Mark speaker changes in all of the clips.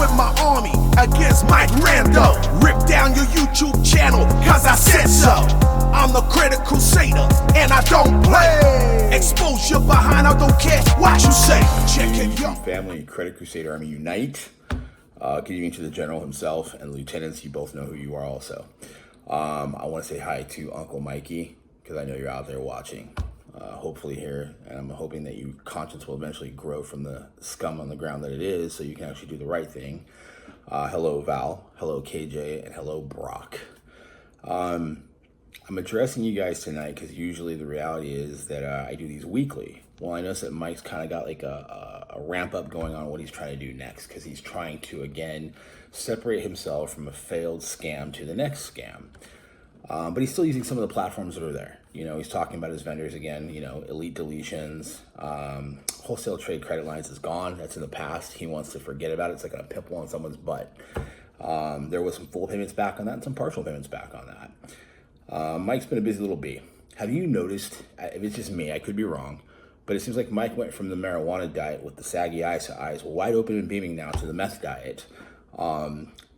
Speaker 1: with my army against Mike Rando. Rip down your YouTube channel, cause I said so. I'm the Credit Crusader, and I don't play. Expose your behind, I don't care what you say. Check it, yo.
Speaker 2: Family, Credit Crusader Army Unite. Good evening to the General himself and the lieutenants. You both know who you are also. I want to say hi to Uncle Mikey, because I know you're out there watching. Hopefully here, and I'm hoping that your conscience will eventually grow from the scum on the ground that it is, so you can actually do the right thing. Hello Val, hello KJ, and hello Brock. I'm addressing you guys tonight because usually the reality is that I do these weekly. Well, I notice that Mike's kind of got like a ramp up going on what he's trying to do next, because he's trying to, again, separate himself from a failed scam to the next scam. But he's still using some of the platforms that are there. You know, he's talking about his vendors again, you know, elite deletions, wholesale trade credit lines is gone. That's in the past. He wants to forget about it. It's like a pimple on someone's butt. There was some full payments back on that and some partial payments back on that. Mike's been a busy little bee. Have you noticed, if it's just me, I could be wrong, but it seems like Mike went from the marijuana diet with the saggy eyes wide open and beaming now to the meth diet.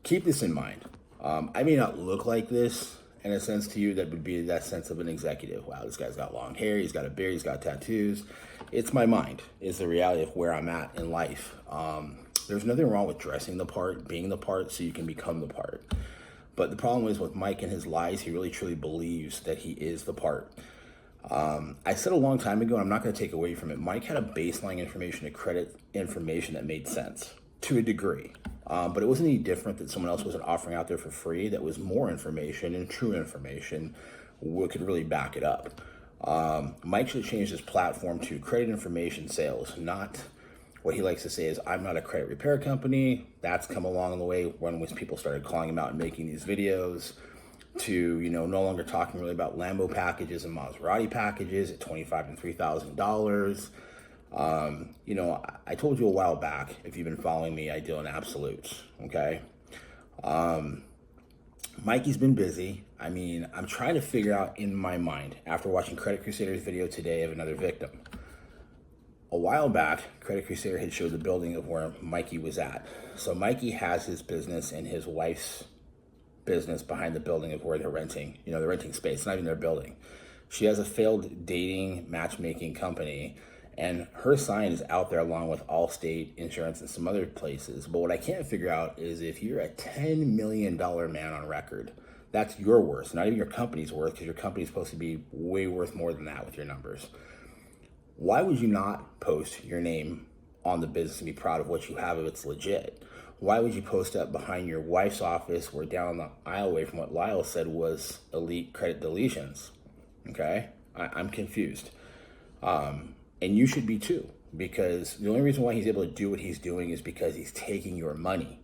Speaker 2: Keep this in mind. I may not look like this in a sense to you that would be that sense of an executive. Wow, this guy's got long hair, he's got a beard, he's got tattoos. It's my mind, it's the reality of where I'm at in life. There's nothing wrong with dressing the part, being the part, so you can become the part. But the problem is with Mike and his lies, he really truly believes that he is the part. I said a long time ago, and I'm not going to take away from it, Mike had a baseline information, a credit information that made sense to a degree. But it wasn't any different that someone else wasn't offering out there for free that was more information and true information could really back it up. Mike should change his platform to credit information sales, not what he likes to say is, I'm not a credit repair company. That's come along the way when people started calling him out and making these videos, to, you know, no longer talking really about Lambo packages and Maserati packages at $25,000 and $3,000. You know, I told you a while back, if you've been following me, I deal in absolutes, okay? Mikey's been busy. I mean, I'm trying to figure out in my mind, after watching Credit Crusader's video today of another victim. A while back, Credit Crusader had showed the building of where Mikey was at. So Mikey has his business and his wife's business behind the building of where they're renting. You know, they're renting space, it's not even their building. She has a failed dating matchmaking company, and her sign is out there along with Allstate Insurance and some other places. But what I can't figure out is if you're a $10 million man on record, that's your worth, not even your company's worth, because your company's supposed to be way worth more than that with your numbers. Why would you not post your name on the business and be proud of what you have if it's legit? Why would you post up behind your wife's office where down the aisleway from what Lyle said was elite credit deletions? Okay, I'm confused. And you should be too, because the only reason why he's able to do what he's doing is because he's taking your money.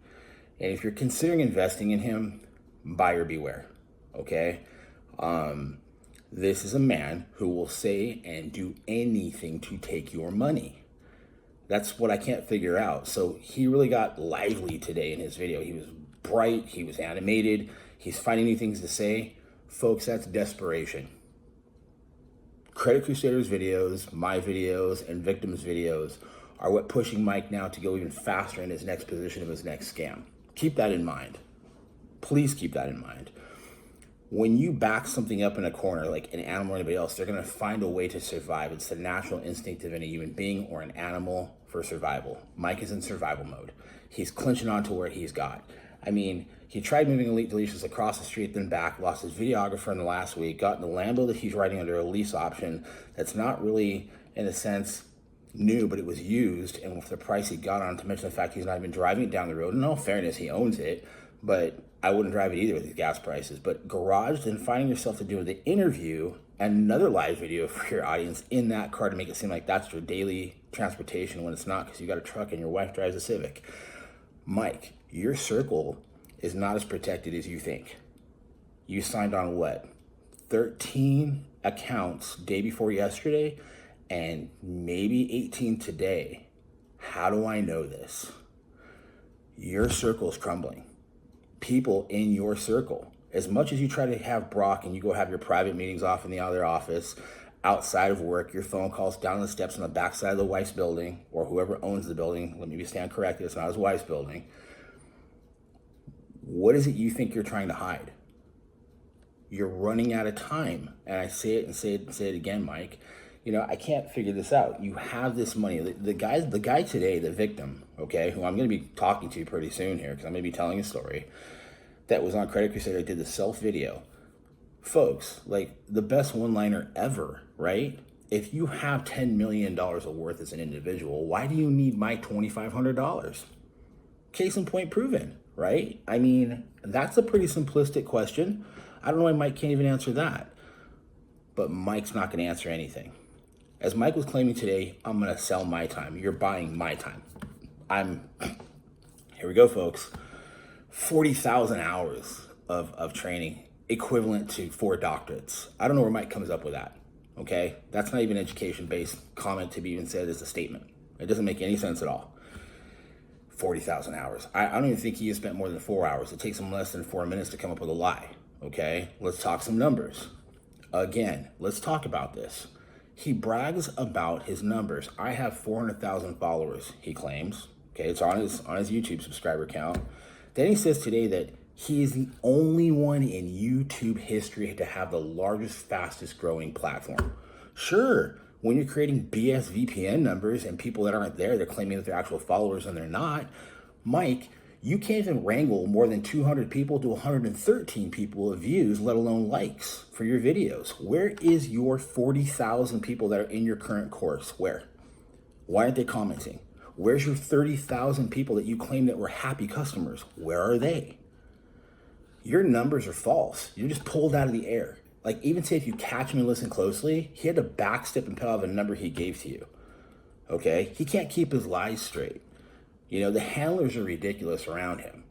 Speaker 2: And if you're considering investing in him, buyer beware, okay? This is a man who will say and do anything to take your money. That's what I can't figure out. So he really got lively today in his video. He was bright, he was animated, he's finding new things to say. Folks, that's desperation. Credit Crusader's videos, my videos, and victims' videos are what pushing Mike now to go even faster in his next position of his next scam. Keep that in mind. Please keep that in mind. When you back something up in a corner, like an animal or anybody else, they're going to find a way to survive. It's the natural instinct of any human being or an animal for survival. Mike is in survival mode. He's clinching on to where he's got. I mean, he tried moving elite deletions across the street, then back, lost his videographer in the last week, got in the Lambo that he's riding under a lease option that's not really, in a sense, new, but it was used, and with the price he got on, to mention the fact he's not even driving it down the road. In all fairness, he owns it, but I wouldn't drive it either with these gas prices. But garaged and finding yourself to do the interview and another live video for your audience in that car to make it seem like that's your daily transportation when it's not, because you got a truck and your wife drives a Civic. Mike, your circle is not as protected as you think. You signed on what? 13 accounts day before yesterday and maybe 18 today. How do I know this? Your circle is crumbling. People in your circle, as much as you try to have Brock and you go have your private meetings off in the other office, outside of work, your phone calls down the steps on the backside of the wife's building, or whoever owns the building, let me stand corrected, it's not his wife's building. What is it you think you're trying to hide? You're running out of time. And I say it and say it and say it again, Mike. You know, I can't figure this out. You have this money. The guy today, the victim, okay, who I'm going to be talking to pretty soon here because I'm going to be telling a story, that was on Credit Crusader, did the self video. Folks, like the best one-liner ever, right? If you have $10 million of worth as an individual, why do you need my $2,500? Case in point proven, right? I mean, that's a pretty simplistic question. I don't know why Mike can't even answer that. But Mike's not going to answer anything. As Mike was claiming today, I'm going to sell my time. You're buying my time. Here we go, folks. 40,000 hours of training, equivalent to 4 doctorates. I don't know where Mike comes up with that, okay? That's not even an education-based comment to be even said as a statement. It doesn't make any sense at all. 40,000 hours. I don't even think he has spent more than 4 hours. It takes him less than 4 minutes to come up with a lie, okay? Let's talk some numbers. Again, let's talk about this. He brags about his numbers. I have 400,000 followers, he claims. Okay, it's on his YouTube subscriber count. Then he says today that he is the only one in YouTube history to have the largest, fastest growing platform. Sure, when you're creating BS VPN numbers and people that aren't there, they're claiming that they're actual followers and they're not. Mike, you can't even wrangle more than 200 people to 113 people of views, let alone likes for your videos. Where is your 40,000 people that are in your current course? Where? Why aren't they commenting? Where's your 30,000 people that you claim that were happy customers? Where are they? Your numbers are false. You're just pulled out of the air. Like, even say if you catch him and listen closely, he had to backstep and put out a number he gave to you. Okay? He can't keep his lies straight. You know, the handlers are ridiculous around him.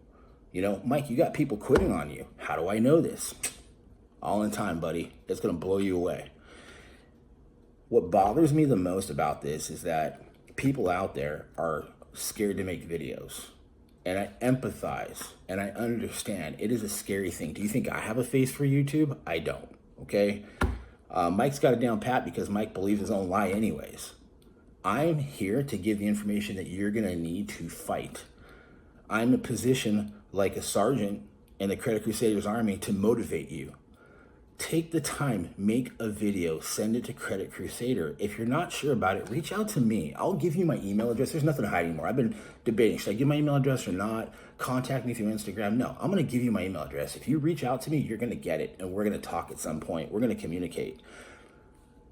Speaker 2: You know, Mike, you got people quitting on you. How do I know this? All in time, buddy. It's going to blow you away. What bothers me the most about this is that people out there are scared to make videos. And I empathize and I understand. It is a scary thing. Do you think I have a face for YouTube? I don't, okay? Mike's got it down pat because Mike believes his own lie anyways. I'm here to give the information that you're going to need to fight. I'm in a position like a sergeant in the Credit Crusaders Army to motivate you. Take the time, make a video, send it to Credit Crusader. If you're not sure about it, reach out to me. I'll give you my email address. There's nothing to hide anymore. I've been debating, should I give my email address or not? Contact me through Instagram. No, I'm going to give you my email address. If you reach out to me, you're going to get it, and we're going to talk at some point. We're going to communicate.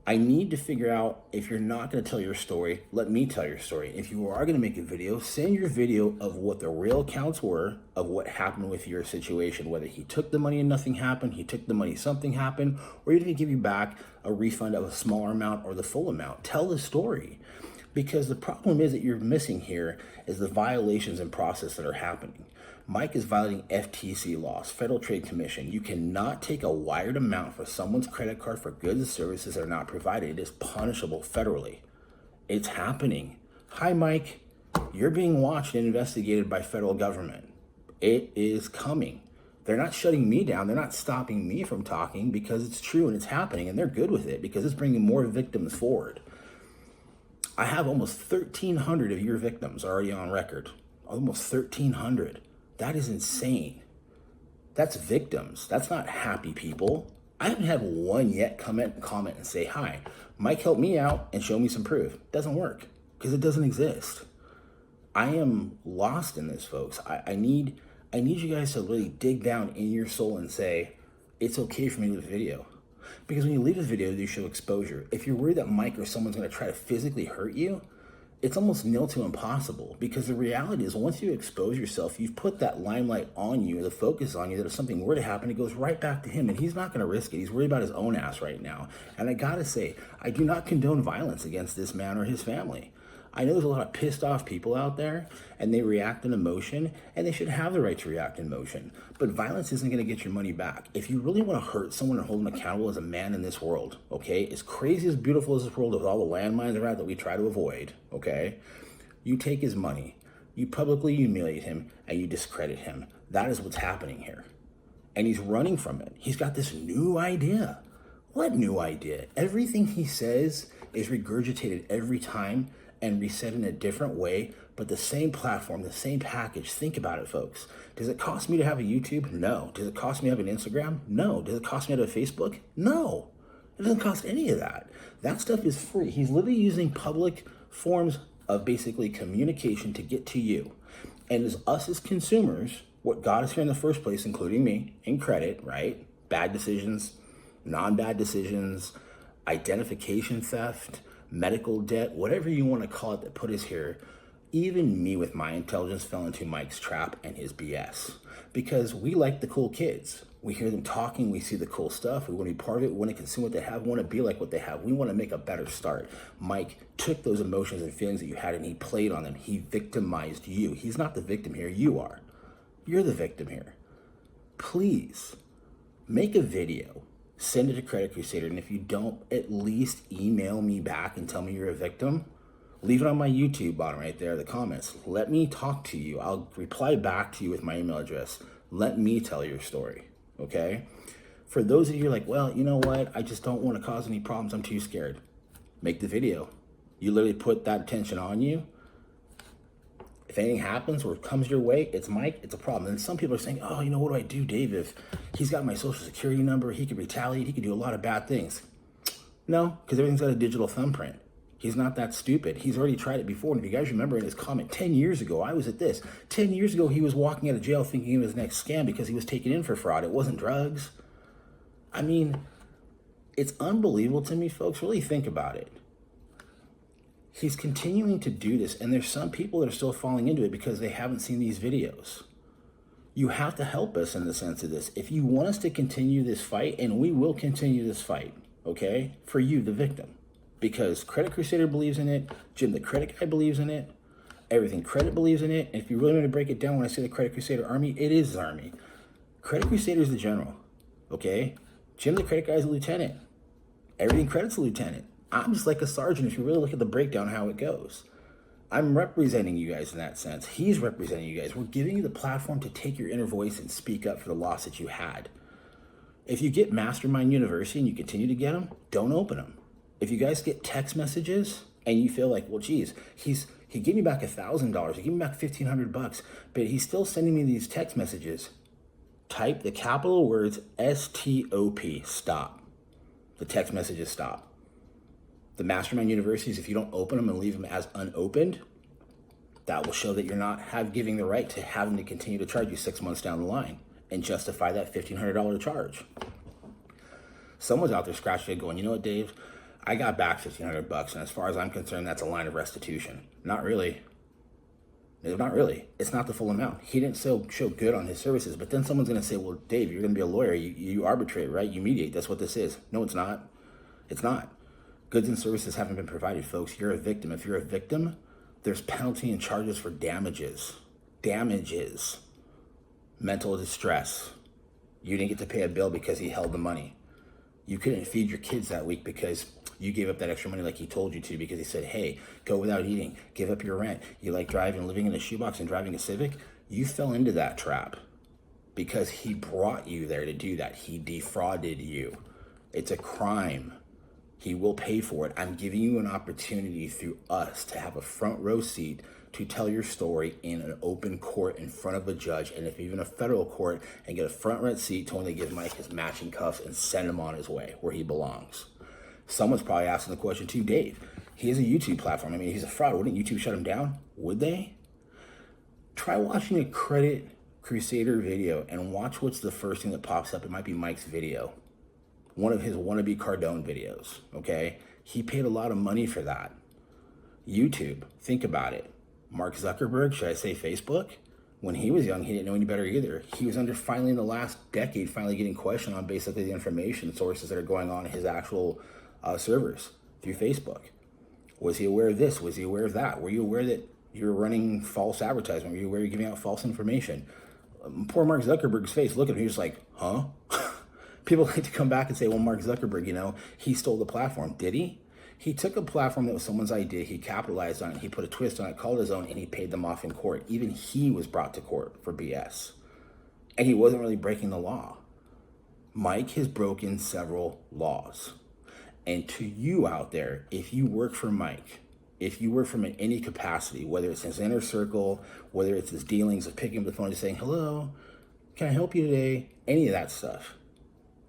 Speaker 2: I need to figure out, if you're not going to tell your story, let me tell your story. If you are going to make a video, send your video of what the real accounts were of what happened with your situation, whether he took the money and nothing happened, he took the money, something happened, or he didn't give you back a refund of a smaller amount or the full amount. Tell the story. Because the problem is that you're missing here is the violations in process that are happening. Mike is violating FTC laws, Federal Trade Commission. You cannot take a wired amount for someone's credit card for goods and services that are not provided. It is punishable federally. It's happening. Hi, Mike. You're being watched and investigated by federal government. It is coming. They're not shutting me down. They're not stopping me from talking because it's true and it's happening, and they're good with it because it's bringing more victims forward. I have almost 1,300 of your victims already on record. Almost 1,300. That is insane. That's victims. That's not happy people. I haven't had one yet comment and say, hi, Mike helped me out and show me some proof. It doesn't work because it doesn't exist. I am lost in this, folks. I need you guys to really dig down in your soul and say, it's okay for me to leave a video. Because when you leave a video, you show exposure. If you're worried that Mike or someone's going to try to physically hurt you, it's almost nil to impossible, because the reality is once you expose yourself, you've put that limelight on you, the focus on you, that if something were to happen, it goes right back to him, and he's not going to risk it. He's worried about his own ass right now. And I gotta say, I do not condone violence against this man or his family. I know there's a lot of pissed off people out there, and they react in emotion, and they should have the right to react in emotion. But violence isn't going to get your money back. If you really want to hurt someone and hold them accountable as a man in this world, okay, as crazy, as beautiful as this world with all the landmines around that we try to avoid, okay, you take his money, you publicly humiliate him, and you discredit him. That is what's happening here. And he's running from it. He's got this new idea. What new idea? Everything he says is regurgitated every time and reset in a different way, but the same platform, the same package. Think about it, folks. Does it cost me to have a YouTube? No. Does it cost me to have an Instagram? No. Does it cost me to have a Facebook? No. It doesn't cost any of that. That stuff is free. He's literally using public forms of basically communication to get to you. And as us as consumers, what got us here in the first place, including me, in credit, right? Bad decisions, non-bad decisions, identification theft, medical debt, whatever you want to call it that put us here. Even me with my intelligence fell into Mike's trap and his BS. Because we like the cool kids. We hear them talking, we see the cool stuff, we want to be part of it, we want to consume what they have, we want to be like what they have, we want to make a better start. Mike took those emotions and feelings that you had and he played on them. He victimized you. He's not the victim here, you are. You're the victim here. Please, make a video, send it to Credit Crusader, and if you don't, at least email me back and tell me you're a victim. Leave it on my YouTube bottom right there, the comments. Let me talk to you. I'll reply back to you with my email address. Let me tell your story, okay? For those of you like, well, you know what? I just don't want to cause any problems. I'm too scared. Make the video. You literally put that attention on you. If anything happens or comes your way, it's Mike, it's a problem. And some people are saying, oh, you know, what do I do, Dave? If he's got my social security number, he could retaliate, he could do a lot of bad things. No, because everything's got a digital thumbprint. He's not that stupid. He's already tried it before. And if you guys remember in his comment, 10 years ago, I was at this. 10 years ago, he was walking out of jail thinking he was his next scam because he was taken in for fraud. It wasn't drugs. I mean, it's unbelievable to me, folks. Really think about it. He's continuing to do this, and there's some people that are still falling into it because they haven't seen these videos. You have to help us in the sense of this. If you want us to continue this fight, and we will continue this fight, okay, for you, the victim. Because Credit Crusader believes in it, Jim the Credit Guy believes in it, everything Credit believes in it, and if you really want to break it down, when I say the Credit Crusader Army, it is the Army. Credit Crusader is the general, okay? Jim the Credit Guy is a lieutenant. Everything Credit's a lieutenant. I'm just like a sergeant if you really look at the breakdown how it goes. I'm representing you guys in that sense. He's representing you guys. We're giving you the platform to take your inner voice and speak up for the loss that you had. If you get Mastermind University and you continue to get them, don't open them. If you guys get text messages and you feel like, well, geez, he gave me back $1,000, he gave me back $1,500, but he's still sending me these text messages. Type the capital words STOP, stop. The text messages stop. The Mastermind Universities, if you don't open them and leave them as unopened, that will show that you're not giving the right to having to continue to charge you 6 months down the line and justify that $1,500 charge. Someone's out there scratching it going, you know what, Dave? I got back $1,500, and as far as I'm concerned, that's a line of restitution. Not really. Not really. It's not the full amount. He didn't show good on his services, but then someone's going to say, well, Dave, you're going to be a lawyer. You arbitrate, right? You mediate. That's what this is. No, it's not. It's not. Goods and services haven't been provided, folks. You're a victim. If you're a victim, there's penalty and charges for damages. Damages. Mental distress. You didn't get to pay a bill because he held the money. You couldn't feed your kids that week because you gave up that extra money like he told you to because he said, hey, go without eating, give up your rent. You like driving, living in a shoebox and driving a Civic? You fell into that trap because he brought you there to do that. He defrauded you. It's a crime. He will pay for it. I'm giving you an opportunity through us to have a front row seat to tell your story in an open court in front of a judge, and if even a federal court, and get a front row seat to only give Mike his matching cuffs and send him on his way where he belongs. Someone's probably asking the question too, Dave, he has a YouTube platform. I mean, he's a fraud. Wouldn't YouTube shut him down? Would they? Try watching a Credit Crusader video and watch what's the first thing that pops up. It might be Mike's video. One of his wannabe Cardone videos, okay? He paid a lot of money for that. YouTube, think about it. Mark Zuckerberg, should I say Facebook? When he was young, he didn't know any better either. He was finally in the last decade, finally getting questioned on basically the information sources that are going on in his actual servers through Facebook. Was he aware of this? Was he aware of that? Were you aware that you're running false advertisement? Were you aware you're giving out false information? Poor Mark Zuckerberg's face, look at him, he was like, huh? People like to come back and say, well, Mark Zuckerberg, you know, he stole the platform. Did he? He took a platform that was someone's idea, he capitalized on it, he put a twist on it, called it his own, and he paid them off in court. Even he was brought to court for BS. And he wasn't really breaking the law. Mike has broken several laws. And to you out there, if you work for Mike, If you work from in any capacity, whether it's his inner circle, whether it's his dealings of picking up the phone and saying, hello, can I help you today? Any of that stuff,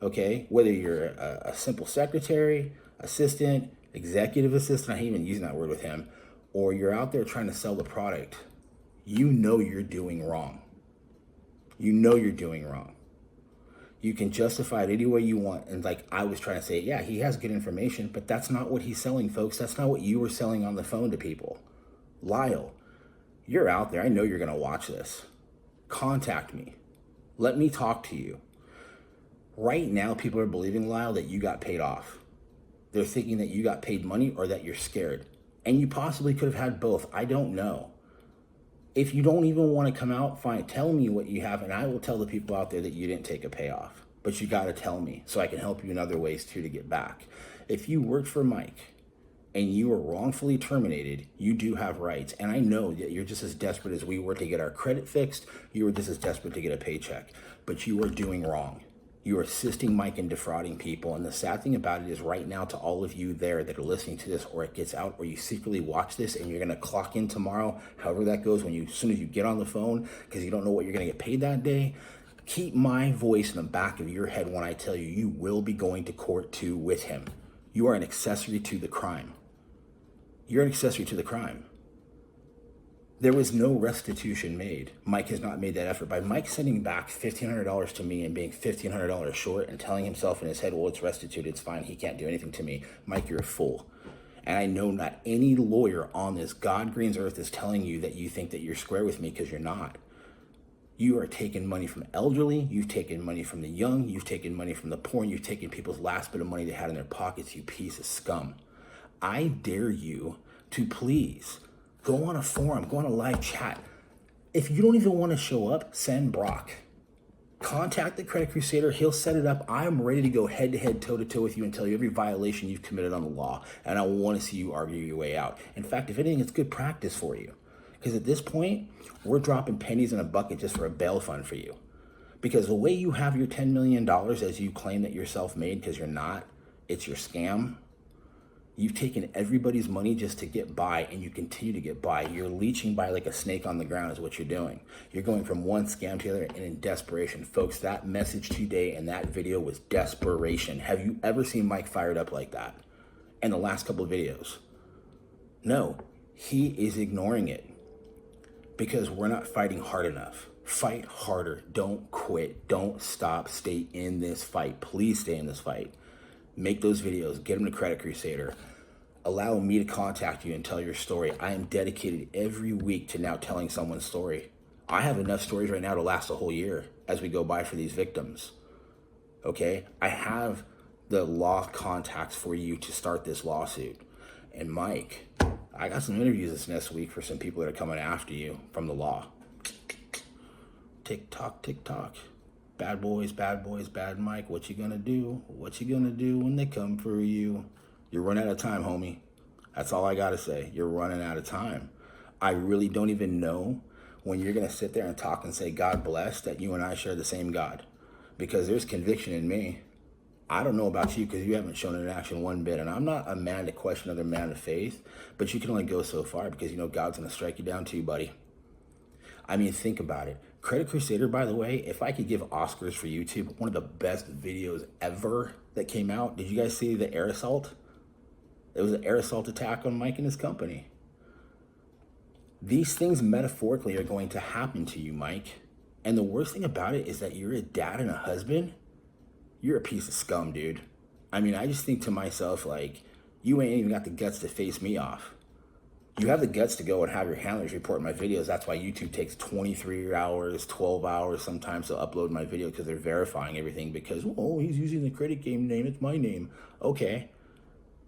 Speaker 2: okay? Whether you're a simple secretary, assistant, executive assistant, I hate even using that word with him, or you're out there trying to sell the product, you know you're doing wrong. You know you're doing wrong. You can justify it any way you want. And like I was trying to say, yeah, he has good information, but that's not what he's selling, folks. That's not what you were selling on the phone to people. Lyle, you're out there. I know you're going to watch this. Contact me. Let me talk to you. Right now, people are believing, Lyle, that you got paid off. They're thinking that you got paid money or that you're scared. And you possibly could have had both. I don't know. If you don't even want to come out, fine, tell me what you have, and I will tell the people out there that you didn't take a payoff. But you got to tell me so I can help you in other ways too to get back. If you worked for Mike and you were wrongfully terminated, you do have rights. And I know that you're just as desperate as we were to get our credit fixed. You were just as desperate to get a paycheck. But you are doing wrong. You are assisting Mike in defrauding people. And the sad thing about it is right now to all of you there that are listening to this, or it gets out, or you secretly watch this and you're going to clock in tomorrow, however that goes, as soon as you get on the phone, because you don't know what you're going to get paid that day, keep my voice in the back of your head when I tell you, you will be going to court too with him. You are an accessory to the crime. You're an accessory to the crime. There was no restitution made. Mike has not made that effort. By Mike sending back $1,500 to me and being $1,500 short and telling himself in his head, well, it's restituted, it's fine, he can't do anything to me. Mike, you're a fool. And I know not any lawyer on this God green's earth is telling you that you think that you're square with me, because you're not. You are taking money from elderly, you've taken money from the young, you've taken money from the poor, and you've taken people's last bit of money they had in their pockets, you piece of scum. I dare you to please go on a forum, go on a live chat. If you don't even want to show up, send Brock. Contact the Credit Crusader. He'll set it up. I'm ready to go head-to-head, toe-to-toe with you and tell you every violation you've committed on the law. And I want to see you argue your way out. In fact, if anything, it's good practice for you. Because at this point, we're dropping pennies in a bucket just for a bail fund for you. Because the way you have your $10 million, as you claim that you're self-made, because you're not, it's your scam. You've taken everybody's money just to get by, and you continue to get by. You're leeching by like a snake on the ground is what you're doing. You're going from one scam to the other, and in desperation. Folks, that message today and that video was desperation. Have you ever seen Mike fired up like that in the last couple of videos? No, he is ignoring it because we're not fighting hard enough. Fight harder. Don't quit. Don't stop. Stay in this fight. Please stay in this fight. Make those videos, get them to Credit Crusader. Allow me to contact you and tell your story. I am dedicated every week to now telling someone's story. I have enough stories right now to last a whole year as we go by for these victims. Okay? I have the law contacts for you to start this lawsuit. And Mike, I got some interviews this next week for some people that are coming after you from the law. Tick tock, tick tock. Bad boys, bad Mike. What you gonna do? What you gonna do when they come for you? You're running out of time, homie. That's all I gotta say. You're running out of time. I really don't even know when you're gonna sit there and talk and say, God bless, that you and I share the same God. Because there's conviction in me. I don't know about you because you haven't shown it in action one bit. And I'm not a man to question other man of faith, but you can only go so far because you know God's gonna strike you down too, buddy. I mean, think about it. Credit Crusader, by the way, if I could give Oscars for YouTube, one of the best videos ever that came out. Did you guys see the air assault? It was an air assault attack on Mike and his company. These things metaphorically are going to happen to you, Mike. And the worst thing about it is that you're a dad and a husband. You're a piece of scum, dude. I mean, I just think to myself, like, you ain't even got the guts to face me off. You have the guts to go and have your handlers report my videos. That's why YouTube takes 23 hours, 12 hours sometimes to upload my video, because they're verifying everything because, oh, he's using the credit game name. It's my name. Okay.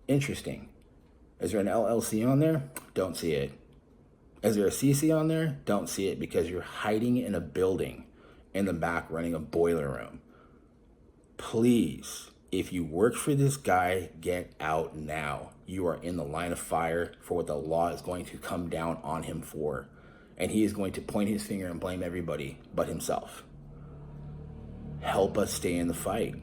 Speaker 2: Interesting. Is there an LLC on there? Don't see it. Is there a CC on there? Don't see it because you're hiding in a building in the back running a boiler room. Please, if you work for this guy, get out now. You are in the line of fire for what the law is going to come down on him for. And he is going to point his finger and blame everybody but himself. Help us stay in the fight.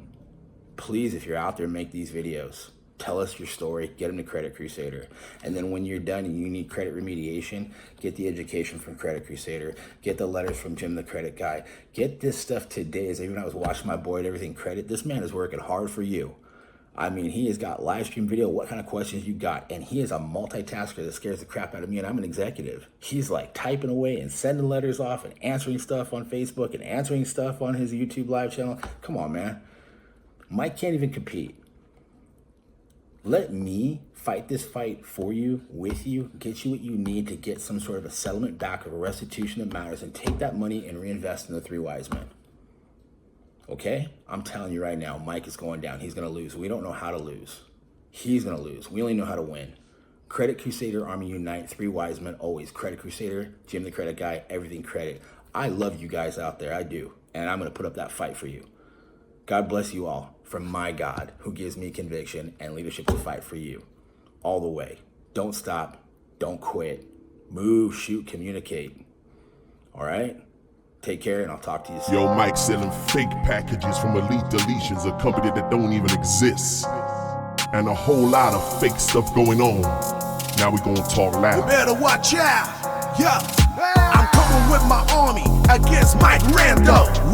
Speaker 2: Please, if you're out there, make these videos. Tell us your story, get them to Credit Crusader. And then when you're done and you need credit remediation, get the education from Credit Crusader, get the letters from Jim the Credit Guy. Get this stuff today. As even when I was watching my boy at Everything Credit, this man is working hard for you. I mean, he has got live stream video, what kind of questions you got. And he is a multitasker that scares the crap out of me, and I'm an executive. He's like typing away and sending letters off and answering stuff on Facebook and answering stuff on his YouTube live channel. Come on, man. Mike can't even compete. Let me fight this fight for you, with you, get you what you need to get some sort of a settlement back of a restitution that matters, and take that money and reinvest in the three wise men. Okay? I'm telling you right now, Mike is going down. He's going to lose. We don't know how to lose. He's going to lose. We only know how to win. Credit Crusader, Army Unite, three wise men, always. Credit Crusader, Jim the Credit Guy, Everything Credit. I love you guys out there. I do. And I'm going to put up that fight for you. God bless you all from my God, who gives me conviction and leadership to fight for you all the way. Don't stop. Don't quit. Move, shoot, communicate. All right? Take care, and I'll talk to you soon.
Speaker 3: Yo, Mike selling fake packages from Elite Deletions, a company that don't even exist. And a whole lot of fake stuff going on. Now we gonna talk loud.
Speaker 1: You better watch out. Yeah. I'm coming with my army against Mike Rando.